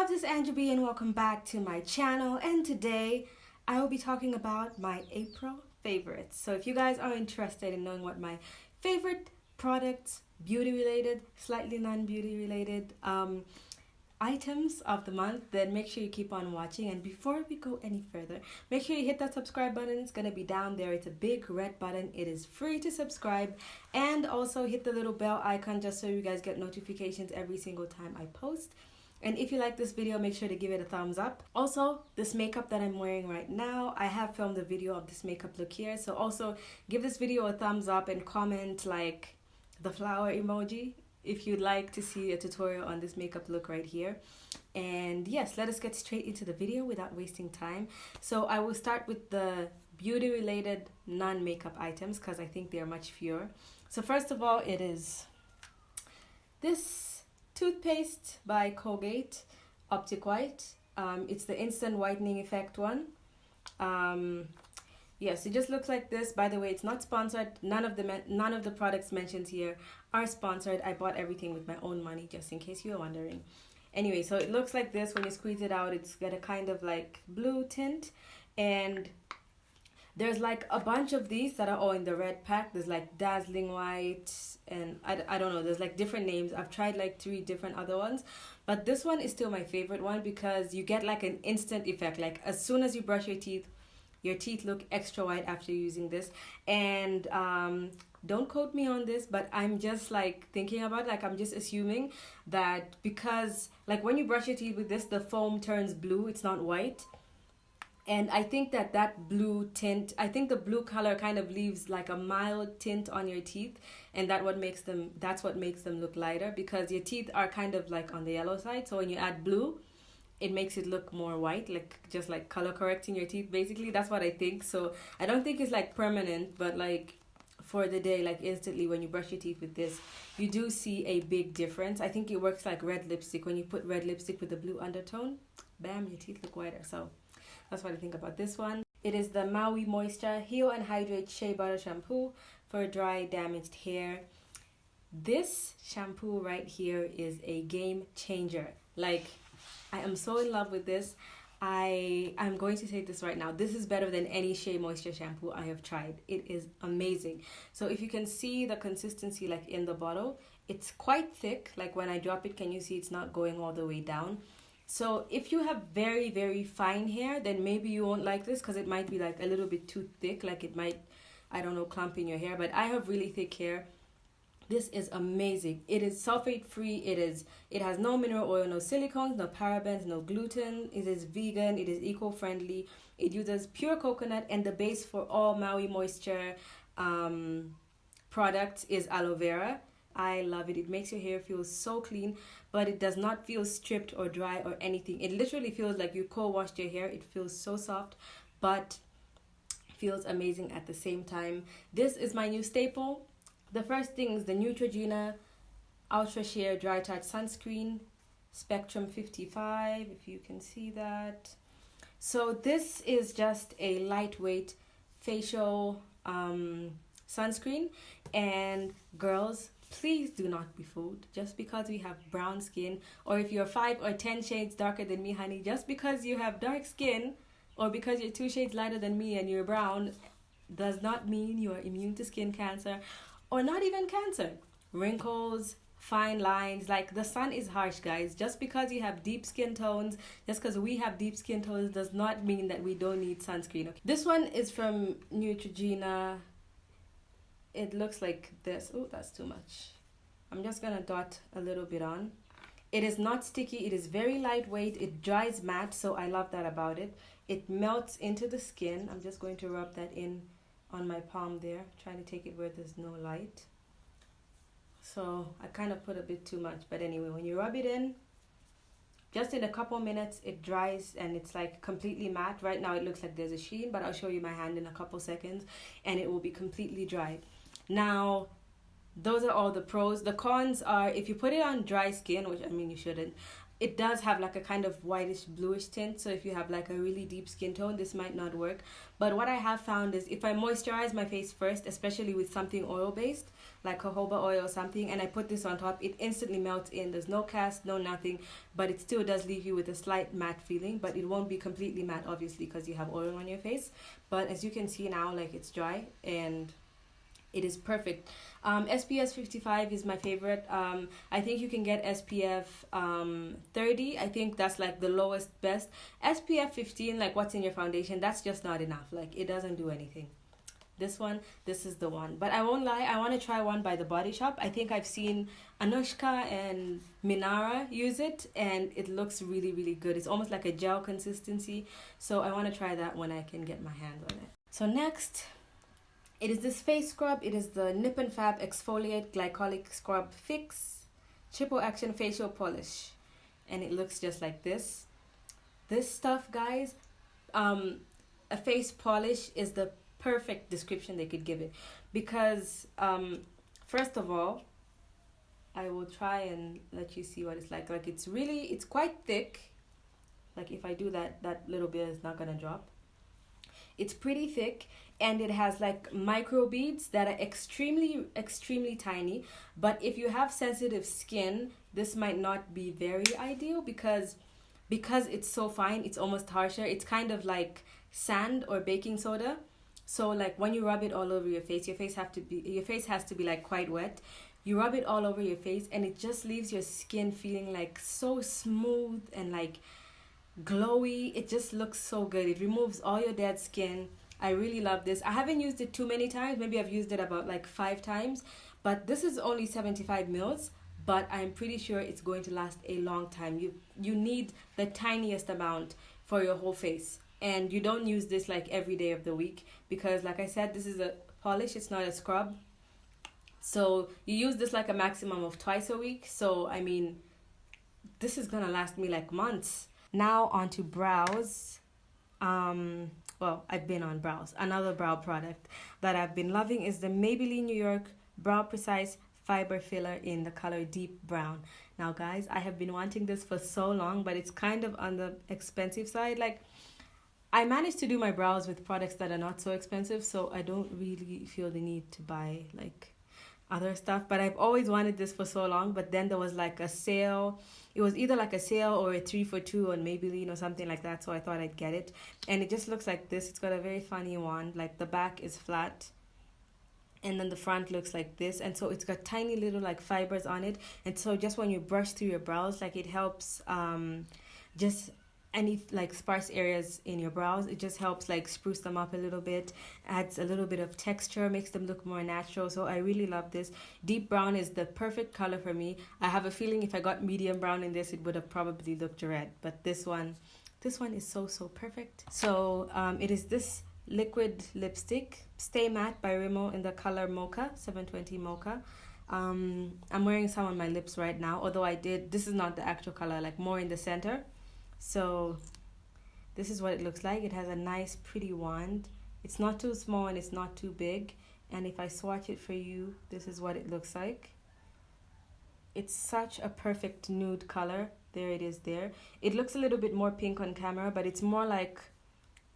loves, it's Andrew B and welcome back to my channel, and today I will be talking about my April favorites. So if you guys are interested in knowing what my favorite products, beauty related, slightly non-beauty related items of the month, then make sure you keep on watching. And before we go any further, make sure you hit that subscribe button. It's gonna be down there. It's a big red button. It is free to subscribe, and also hit the little bell icon just so you guys get notifications every single time I post. And if you like this video, make sure to give it a thumbs up. Also, this makeup that I'm wearing right now, I have filmed a video of this makeup look here. So also give this video a thumbs up and comment like the flower emoji if you'd like to see a tutorial on this makeup look right here. And yes, let us get straight into the video without wasting time. So I will start with the beauty related non-makeup items because I think they are much fewer. So first of all, it is this toothpaste by Colgate Optic White. It's the instant whitening effect one. Yes, it just looks like this. By the way, it's not sponsored. None of the products mentioned here are sponsored. I bought everything with my own money, just in case you were wondering. Anyway, so it looks like this. When you squeeze it out, it's got a kind of like blue tint, and there's like a bunch of these that are all in the red pack. There's like dazzling white, and I don't know, there's like different names. I've tried like 3 different other ones, but this one is still my favorite one because you get like an instant effect. Like as soon as you brush your teeth look extra white after using this. And don't quote me on this, but I'm just like thinking about it, like I'm just assuming that because like when you brush your teeth with this, the foam turns blue, it's not white. And I think that blue tint, I think the blue color kind of leaves like a mild tint on your teeth, and that's what makes them look lighter, because your teeth are kind of like on the yellow side. So when you add blue, it makes it look more white, like just like color correcting your teeth basically. That's what I think. So I don't think it's like permanent, but like for the day, like instantly when you brush your teeth with this, you do see a big difference. I think it works like red lipstick. When you put red lipstick with a blue undertone, bam, your teeth look whiter. So that's what I think about this one. It is the Maui Moisture Heal and Hydrate Shea Butter Shampoo for dry, damaged hair. This shampoo right here is a game changer. Like, I am so in love with this. I'm going to say this right now. This is better than any Shea Moisture shampoo I have tried. It is amazing. So if you can see the consistency like in the bottle, it's quite thick. Like when I drop it, can you see it's not going all the way down? So if you have very, very fine hair, then maybe you won't like this because it might be like a little bit too thick. Like it might, I don't know, clump in your hair. But I have really thick hair. This is amazing. It is sulfate free. It has no mineral oil, no silicones, no parabens, no gluten. It is vegan. It is eco-friendly. It uses pure coconut, and the base for all Maui Moisture products is aloe vera. I love it. It makes your hair feel so clean, but it does not feel stripped or dry or anything. It literally feels like you co-washed your hair. It feels so soft, but feels amazing at the same time. This is my new staple. The first thing is the Neutrogena Ultra Sheer Dry Touch Sunscreen, Spectrum 55, if you can see that. So this is just a lightweight facial sunscreen, and girls, please do not be fooled. Just because we have brown skin, or if you're 5 or 10 shades darker than me, honey, just because you have dark skin, or because you're 2 shades lighter than me and you're brown, does not mean you are immune to skin cancer, or not even cancer. Wrinkles, fine lines, like the sun is harsh, guys. Just because you have deep skin tones, just because we have deep skin tones, does not mean that we don't need sunscreen. Okay? This one is from Neutrogena. It looks like this. Oh, that's too much. I'm just gonna dot a little bit on. It is not sticky. It is very lightweight. It dries matte, so I love that about it. It melts into the skin. I'm just going to rub that in on my palm there, trying to take it where there's no light. So I kind of put a bit too much, but anyway, when you rub it in, just in a couple minutes, it dries and it's like completely matte. Right now it looks like there's a sheen, but I'll show you my hand in a couple seconds and it will be completely dry. Now, those are all the pros. The cons are if you put it on dry skin, which I mean you shouldn't. it does have like a kind of whitish bluish tint, so if you have like a really deep skin tone, this might not work. But what I have found is if I moisturize my face first, especially with something oil based like jojoba oil or something, and I put this on top, it instantly melts in. There's no cast, no nothing, but it still does leave you with a slight matte feeling, but it won't be completely matte obviously because you have oil on your face. But as you can see now, like, it's dry and it is perfect. SPF 55 is my favorite. I think you can get SPF 30. I think that's like the lowest best. SPF 15, like what's in your foundation, that's just not enough. Like, it doesn't do anything. This is the one. But I won't lie, I want to try one by The Body Shop. I think I've seen Anushka and Minara use it, and it looks really, really good. It's almost like a gel consistency. So I want to try that when I can get my hands on it. So next, it is this face scrub. It is the Nip and Fab Exfoliate Glycolic Scrub Fix Triple Action Facial Polish. And it looks just like this. This stuff, guys, a face polish is the perfect description they could give it. Because, first of all, I will try and let you see what it's like. Like, it's quite thick. Like, if I do that, that little bit is not gonna drop. It's pretty thick, and it has like micro beads that are extremely, extremely tiny. But if you have sensitive skin, this might not be very ideal because it's so fine, it's almost harsher. It's kind of like sand or baking soda. So like when you rub it all over your face has to be like quite wet. You rub it all over your face, and it just leaves your skin feeling like so smooth and like glowy. It just looks so good. It removes all your dead skin. I really love this. I haven't used it too many times. Maybe I've used it about like 5 times, but this is only 75 mils, but I'm pretty sure it's going to last a long time. You need the tiniest amount for your whole face, and you don't use this like every day of the week because, like I said, this is a polish, it's not a scrub. So you use this like a maximum of twice a week. So I mean, this is gonna last me like months. Now on to brows. Well, I've been on brows. Another brow product that I've been loving is the Maybelline New York Brow Precise Fiber Filler in the color Deep Brown. Now, guys, I have been wanting this for so long, but it's kind of on the expensive side. Like, I managed to do my brows with products that are not so expensive, so I don't really feel the need to buy like other stuff. But I've always wanted this for so long, but then there was like a sale. It was either like a sale or a 3 for 2 on Maybelline or something like that, so I thought I'd get it. And it just looks like this. It's got a very funny wand. Like, the back is flat, and then the front looks like this, and so it's got tiny little like fibers on it. And so just when you brush through your brows, like, it helps just any like sparse areas in your brows. It just helps like spruce them up a little bit, adds a little bit of texture, makes them look more natural. So I really love this. Deep brown is the perfect color for me. I have a feeling if I got medium brown in this, it would have probably looked red, but this one is so perfect. So it is this liquid lipstick, Stay Matte by Rimmel, in the color Mocha, 720 Mocha. I'm wearing some on my lips right now, although this is not the actual color, like more in the center. So this is what it looks like. It has a nice pretty wand. It's not too small and it's not too big. And if I swatch it for you, this is what it looks like. It's such a perfect nude color. There it is there. It looks a little bit more pink on camera, but it's more like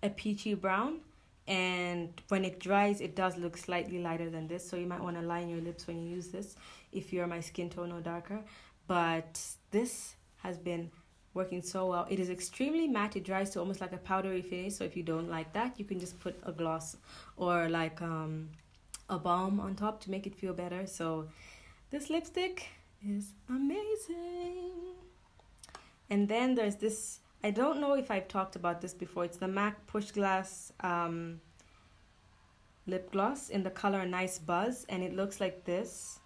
a peachy brown. And when it dries, it does look slightly lighter than this. So you might want to line your lips when you use this if you're my skin tone or darker. But this has been working so well. It is extremely matte. It dries to almost like a powdery finish. So if you don't like that, you can just put a gloss or like a balm on top to make it feel better. So this lipstick is amazing. And then there's this, I don't know if I've talked about this before. It's the MAC Push Glass lip gloss in the color Nice Buzz, and it looks like this.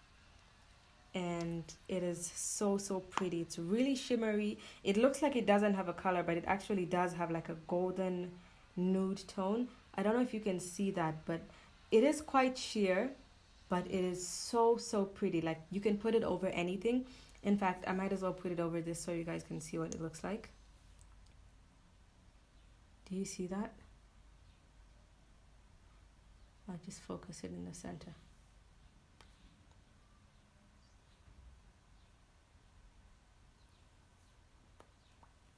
And it is so pretty. It's really shimmery. It looks like it doesn't have a color, but it actually does have like a golden nude tone. I don't know if you can see that, but it is quite sheer, but it is so pretty. Like, you can put it over anything. In fact, I might as well put it over this so you guys can see what it looks like. Do you see that? I'll just focus it in the center.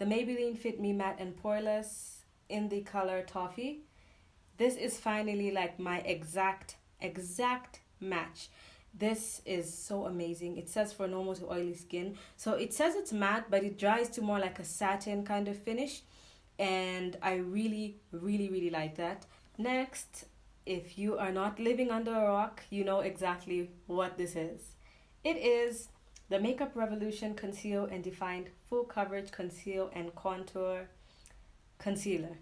the Maybelline Fit Me Matte and Poreless in the color Toffee. This is finally like my exact match. This is so amazing. It says for normal to oily skin. So it says it's matte, but it dries to more like a satin kind of finish. And I really like that. Next, if you are not living under a rock, you know exactly what this is. It is the Makeup Revolution Conceal and Defined Full Coverage Conceal and Contour Concealer.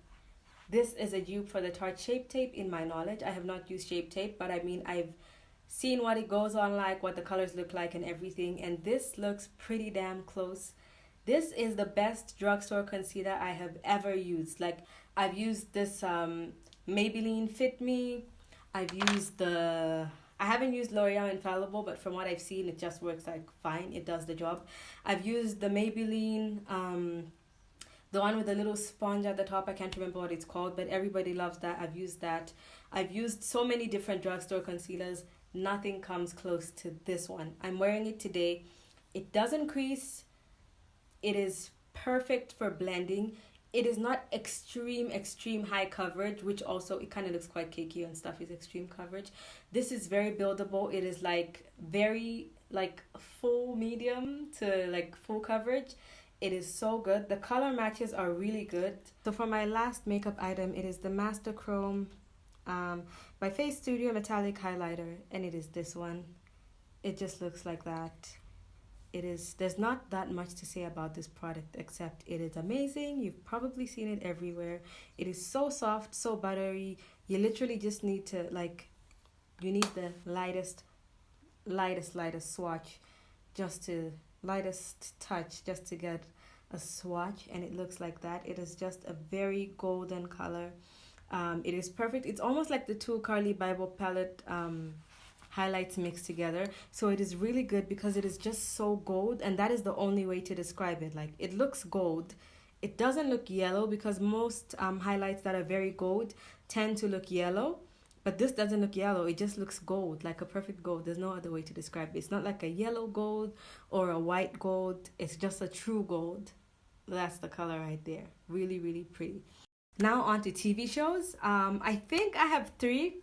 This is a dupe for the Tarte Shape Tape in my knowledge. I have not used Shape Tape, but I mean, I've seen what it goes on like, what the colors look like and everything. And this looks pretty damn close. This is the best drugstore concealer I have ever used. Like, I've used this Maybelline Fit Me. I haven't used L'Oreal Infallible, but from what I've seen, it just works like fine. It does the job. I've used the Maybelline, the one with the little sponge at the top. I can't remember what it's called, but everybody loves that. I've used that. I've used so many different drugstore concealers. Nothing comes close to this one. I'm wearing it today. It doesn't crease. It is perfect for blending. It is not extreme high coverage, which also it kind of looks quite cakey and stuff is extreme coverage. This is very buildable. It is like very like full medium to like full coverage. It is so good. The color matches are really good. So for my last makeup item, it is the Master Chrome by Face Studio Metallic Highlighter, and it is this one. It just looks like that. There's not that much to say about this product except it is amazing. You've probably seen it everywhere. It is so soft, so buttery. You literally just need to you need the lightest swatch, lightest touch just to get a swatch, and it looks like that. It is just a very golden color. It is perfect. It's almost like the two Carly Bible palette highlights mixed together. So it is really good because it is just so gold, and that is the only way to describe it. Like, it looks gold. It doesn't look yellow because most highlights that are very gold tend to look yellow, but this doesn't look yellow. It just looks gold, like a perfect gold. There's no other way to describe it. It's not like a yellow gold or a white gold. It's just a true gold. That's the color right there. Really pretty. Now on to TV shows. I think I have 3.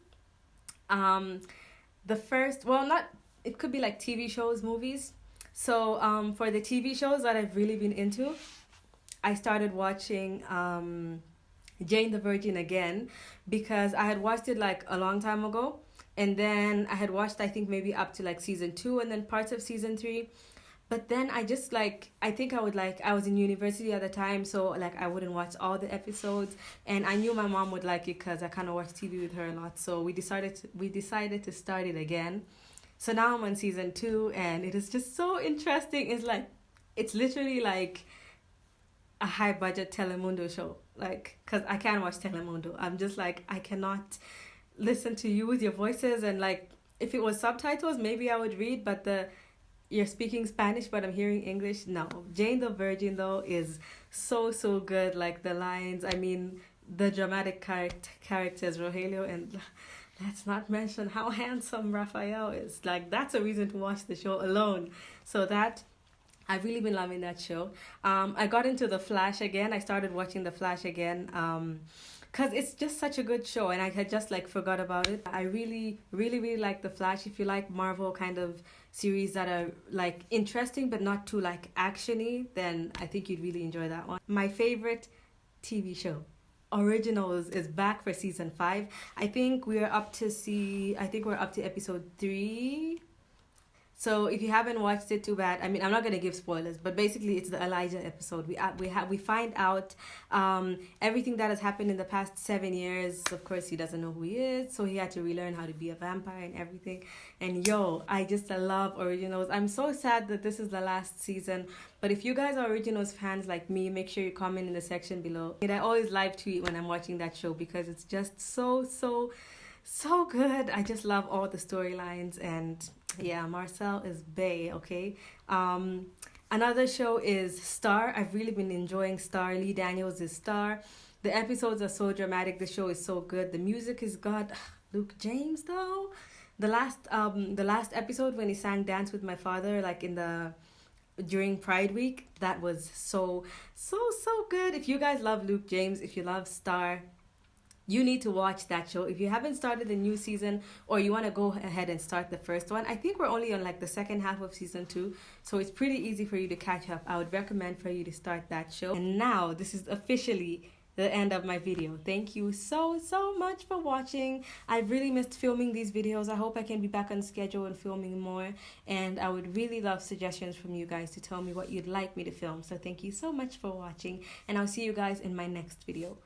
The first, it could be like TV shows, movies. So for the TV shows that I've really been into, I started watching Jane the Virgin again because I had watched it like a long time ago. And then I had watched, I think maybe up to like season 2 and then parts of season 3. But then I just I was in university at the time, so like I wouldn't watch all the episodes, and I knew my mom would like it because I kind of watch TV with her a lot. So we decided to start it again. So now I'm on season 2, and it is just so interesting. It's literally like a high budget Telemundo show, like, because I can't watch Telemundo. I'm just like, I cannot listen to you with your voices, and like if it was subtitles maybe I would read, but you're speaking Spanish but I'm hearing English. No. Jane the Virgin though is so good. Like the lines, I mean the dramatic characters, Rogelio, and let's not mention how handsome Raphael is. Like, that's a reason to watch the show alone. So that I've really been loving that show. I got into The Flash again. I started watching The Flash again because it's just such a good show, and I had just like forgot about it. I really like The Flash. If you like Marvel kind of series that are like interesting but not too like actiony, then I think you'd really enjoy that one. My favorite TV show, Originals, is back for season 5. I think we're up to episode 3. So if you haven't watched it, too bad. I mean, I'm not going to give spoilers, but basically it's the Elijah episode. We find out everything that has happened in the past 7 years. Of course, he doesn't know who he is, so he had to relearn how to be a vampire and everything. And I just love Originals. I'm so sad that this is the last season, but if you guys are Originals fans like me, make sure you comment in the section below. And I always live tweet when I'm watching that show because it's just so good. I just love all the storylines, and yeah, Marcel is bae, okay? Another show is Star. I've really been enjoying Star. Lee Daniels is Star. The episodes are so dramatic. The show is so good. The music is God. Luke James though. The last episode when he sang Dance with My Father, like in the during Pride Week. That was so good. If you guys love Luke James, if you love Star, you need to watch that show. If you haven't started the new season, or you want to go ahead and start the first one, I think we're only on like the second half of season 2, so it's pretty easy for you to catch up. I would recommend for you to start that show. And now this is officially the end of my video. Thank you so much for watching. I really missed filming these videos. I hope I can be back on schedule and filming more, and I would really love suggestions from you guys to tell me what you'd like me to film. So thank you so much for watching, and I'll see you guys in my next video.